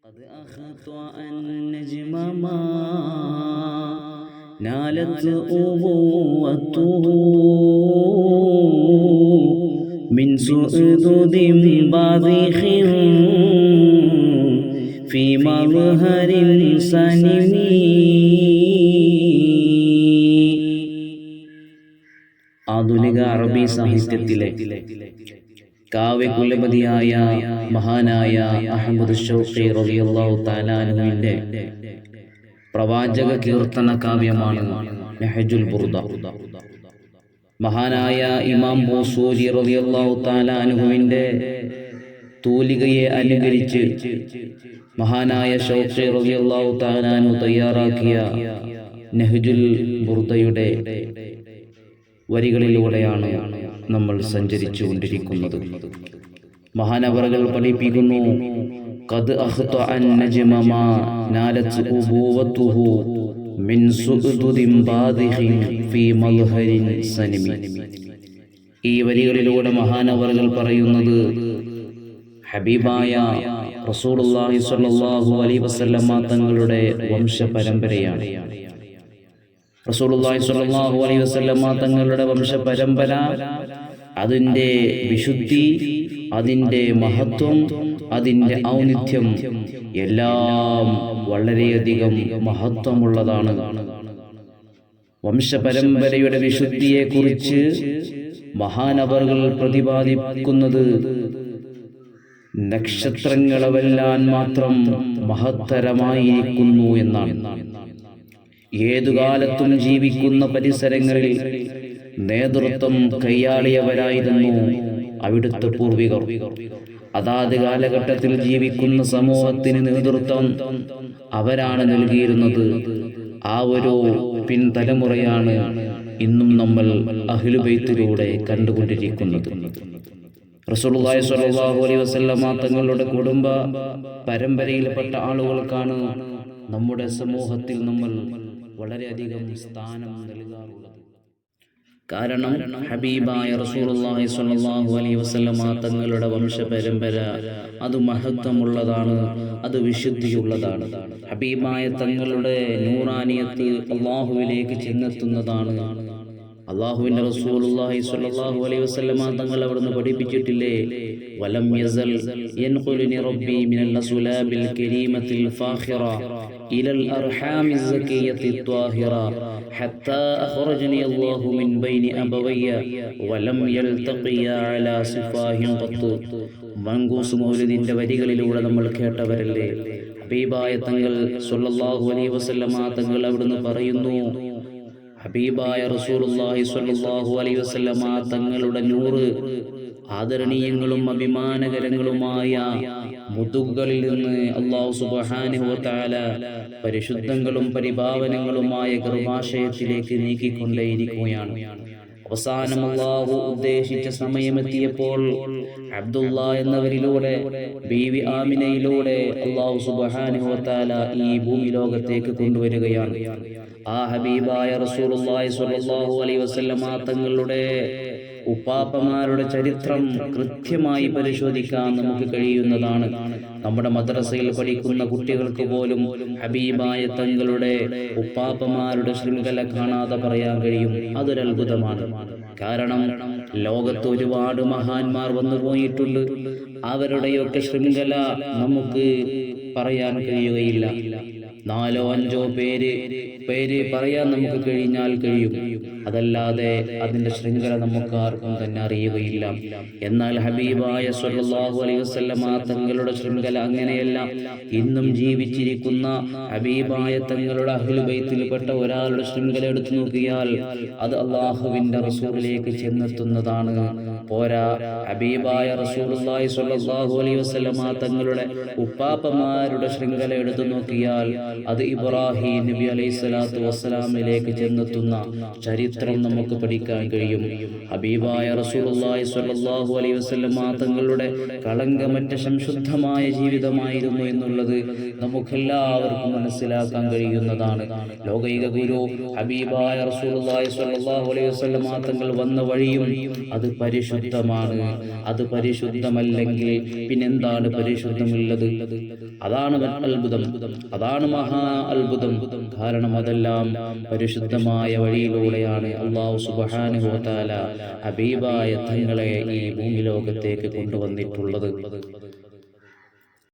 قد أخطأ النجم ما نالت أبوته من سؤدد باذخ في مظهر سنمي. ആധുനിക അറബി സാഹിത്യത്തിലെ കാവ്യകുലപതിയായ മഹാനായ അഹ്മദ് ശൗഖി റളിയല്ലാഹു തആല അൻഹുവിന്റെ പ്രവാചക കീർത്തന കാവ്യമാണ് നഹ്ജുൽ ബുർദ. മഹാനായ ഇമാം ബൂസൂരി റളിയല്ലാഹു തആല അൻഹുവിന്റെ തൂലികയെ അനുകരിച്ച് മഹാനായ ശൗഖി റളിയല്ലാഹു തആല അൻഹു തയ്യാറാക്കിയ നഹ്ജുൽ ബുർദയുടെ വരികളിലൂടെയാണ് നമ്മൾ സഞ്ചരിച്ചു കൊണ്ടിരിക്കുന്നത്. മഹാനവറുകൾ പഠിപ്പിക്കുന്നു, ഖദ് അഖ്തഅ അൻ-നജ്മ മാ നാലത് ഉബൂവതുഹു മിൻ സുഅദുദിൻ ബാദിഖിൻ ഫീ മൽഹരിൻ സനിമി. ഈ വരികളിലൂടെ മഹാനവറുകൾ പറയുന്നത് ഹബീബായ റസൂലുള്ളാഹി സ്വല്ലല്ലാഹു അലൈഹി വസല്ലമ തങ്ങളുടെ വംശപരമ്പരയാണ്. റസൂലുള്ളാഹി സ്വല്ലല്ലാഹു അലൈഹി വസല്ലമ തങ്ങളുടെ വംശപരമ്പര, അതിൻ്റെ വിശുദ്ധി, അതിൻ്റെ മഹത്വം, അതിൻ്റെ ഔന്നിത്യം എല്ലാം വളരെയധികം മഹത്വമുള്ളതാണ്. വംശപരമ്പരയുടെ വിശുദ്ധിയെക്കുറിച്ച് മഹാനവറുകൾ പ്രതിപാദിക്കുന്നത് നക്ഷത്രങ്ങളെ വെല്ലാൻ മാത്രം മഹത്തരമായിരിക്കുന്നു എന്നാണ്. ഏതുകാലത്തും ജീവിക്കുന്ന പരിസരങ്ങളിൽ നേതൃത്വം കൈയാളിയവരായിരുന്നു അവിടുത്തെ പൂർവികർ. അതാത് കാലഘട്ടത്തിൽ ജീവിക്കുന്ന സമൂഹത്തിന് നേതൃത്വം അവരാണ് നൽകിയിരുന്നത്. ആ ഒരു പിൻതലമുറയാണ് ഇന്നും നമ്മൾ അഹ്ലു ബൈത്തിലൂടെ കണ്ടുകൊണ്ടിരിക്കുന്നത്. റസൂലുള്ളാഹി സ്വല്ലല്ലാഹു അലൈഹി വസല്ലമ തങ്ങളുടെ കുടുംബ പരമ്പരയിൽപ്പെട്ട ആളുകൾക്കാണ് നമ്മുടെ സമൂഹത്തിൽ നമ്മൾ വളരെയധികം സ്ഥാനം നൽകാറുള്ളത്. കാരണം ഹബീബായ റസൂലുള്ളാഹി സ്വല്ലല്ലാഹു അലൈഹി വസല്ലമ തങ്ങളുടെ വംശപരമ്പര അത് മഹത്വമുള്ളതാണ്, അത് വിശുദ്ധിയുള്ളതാണ്. ഹബീബായ തങ്ങളുടെ നൂറാനിയത്ത് അല്ലാഹുവിലേക്ക് ചെന്നെത്തുന്നതാണ്. അല്ലാഹുവിന്റെ റസൂലുള്ളാഹി സ്വല്ലല്ലാഹു അലൈഹി വസല്ലമ തങ്ങൾ അവിടുന്ന് പഠിപ്പിച്ചിട്ടില്ലേ, വലം യസൽ യൻഖുലുനി റബ്ബി മിനൽ അസ്ലാബിൽ കരീമത്തിൽ ഫാഖിറ ഇലൽ അർഹാമിസ് സകിയത്തി ത്വാഹിറ ഹത്താ അഖ്റജനി അല്ലാഹു മിൻ ബൈനി അബവയ്യ വലം യൽതഖിയ അലാ സിഫാഹിൻ ഖത്തു. മങ്കൂസ് മൗലിദിന്റെ വരികളിലൂടെ നമ്മൾ കേട്ടവരല്ലേ. ഹബീബായ തങ്ങൾ സ്വല്ലല്ലാഹു അലൈഹി വസല്ലമ തങ്ങൾ അവിടുന്ന് പറയുന്നു, ഹബീബായ റസൂലുള്ളാഹി സ്വല്ലല്ലാഹു അലൈഹി വസല്ലമ തങ്ങളുടെ നൂറ് ആദരണീയങ്ങളും അഭിമാനകരങ്ങളുമായ മുതുകളിൽ നിന്ന് അല്ലാഹു സുബ്ഹാനഹു വ തആല പരിശുദ്ധങ്ങളും പരിപാവനങ്ങളുമായ ഗർഭാശയത്തിലേക്ക് നീക്കിക്കൊണ്ടേയിരിക്കുകയാണ്. അവസാനം അല്ലാഹു ഉദ്ദേശിച്ച സമയമെത്തിയപ്പോൾ അബ്ദുള്ള എന്നവരിലൂടെ ബീവി ആമിനയിലൂടെ അല്ലാഹു സുബ്ഹാനഹു വ തആല ഈ ഭൂമി ലോകത്തേക്ക് കൊണ്ടുവരികയാണ്. ആ ഹബീബായ റസൂലുള്ളാഹി സ്വല്ലല്ലാഹു അലൈഹി വസല്ലമ തങ്ങളുടെ ഉപ്പാപ്പമാരുടെ ചരിത്രം കൃത്യമായി പരിശോധിക്കാൻ നമുക്ക് കഴിയുന്നതാണ്. നമ്മുടെ മദ്രസയിൽ പഠിക്കുന്ന കുട്ടികൾക്ക് പോലും ഹബീബായ തങ്ങളുടെ ഉപ്പാപ്പമാരുടെ ശൃംഖല കാണാതെ പറയാൻ കഴിയും. അതൊരത്ഭുതമാണ്. കാരണം ലോകത്ത് ഒരുപാട് മഹാന്മാർ വന്നു പോയിട്ടുണ്ട്. അവരുടെയൊക്കെ ശൃംഖല നമുക്ക് പറയാൻ കഴിയുകയില്ല. 4 or 5 പേര് പറയാൻ നമുക്ക് കഴിഞ്ഞാൽ കഴിയും. അതല്ലാതെ അതിന്റെ ശൃംഖല നമുക്ക് ആർക്കും തന്നെ അറിയുകയില്ല. എന്നാൽ ഹബീബായ സ്വല്ലല്ലാഹു അലൈഹി വസല്ലമ തങ്ങളുടെ ശൃംഖല അങ്ങനെയല്ല. ഇന്നും ജീവിച്ചിരിക്കുന്ന ഹബീബായ തങ്ങളുടെ അഹ്ലു ബൈത്തിൽപ്പെട്ട ഒരാളുടെ ശൃംഖല എടുത്തു നോക്കിയാൽ അത് അല്ലാഹുവിന്റെ റസൂലിലേക്ക് ചെന്നെത്തുന്നതാണ്. പോരാ, ഹബീബായ റസൂലുള്ളാഹി സ്വല്ലല്ലാഹു അലൈഹി വസല്ലമ തങ്ങളുടെ ഉപ്പാപ്പമാരുടെ ശൃംഖല എടുത്തു നോക്കിയാൽ അത് ഇബ്രാഹിം നബി അലൈഹി സ്വലാത്തു വസ്സലാമിലേക്ക് ചെന്നെത്തുന്ന ചരിത്രം ചരിത്രം നമുക്ക് പഠിക്കാൻ കഴിയും. ഹബീബായ റസൂലുള്ളാഹി സ്വല്ലല്ലാഹു അലൈഹി വസല്ലം തങ്ങളുടെ കളങ്കമറ്റ സംശുദ്ധമായ ജീവിതമായിരുന്നു എന്നുള്ളത് നമുക്കെല്ലാവർക്കും മനസ്സിലാക്കാൻ കഴിയുന്നതാണ്. ലോകൈക ഗുരു ഹബീബായ റസൂലുള്ളാഹി സ്വല്ലല്ലാഹു അലൈഹി വസല്ലം തങ്ങൾ വന്ന വഴിയും അത് പരിശുദ്ധമാണ്. അത് പരിശുദ്ധമല്ലെങ്കിൽ പിന്നെന്താണ് പരിശുദ്ധമുള്ളത്? അതാണ് അത്ഭുതം, അതാണ് മഹാ അത്ഭുതം. കാരണം അതെല്ലാം പരിശുദ്ധമായ വഴിയിലൂടെയാണ് അല്ലാഹു സുബ്ഹാനഹു വ തആല ഹബീബായ തങ്ങളെ ഈ ഭൂമി ലോകത്തേക്ക് കൊണ്ടുവന്നിട്ടുള്ളത്.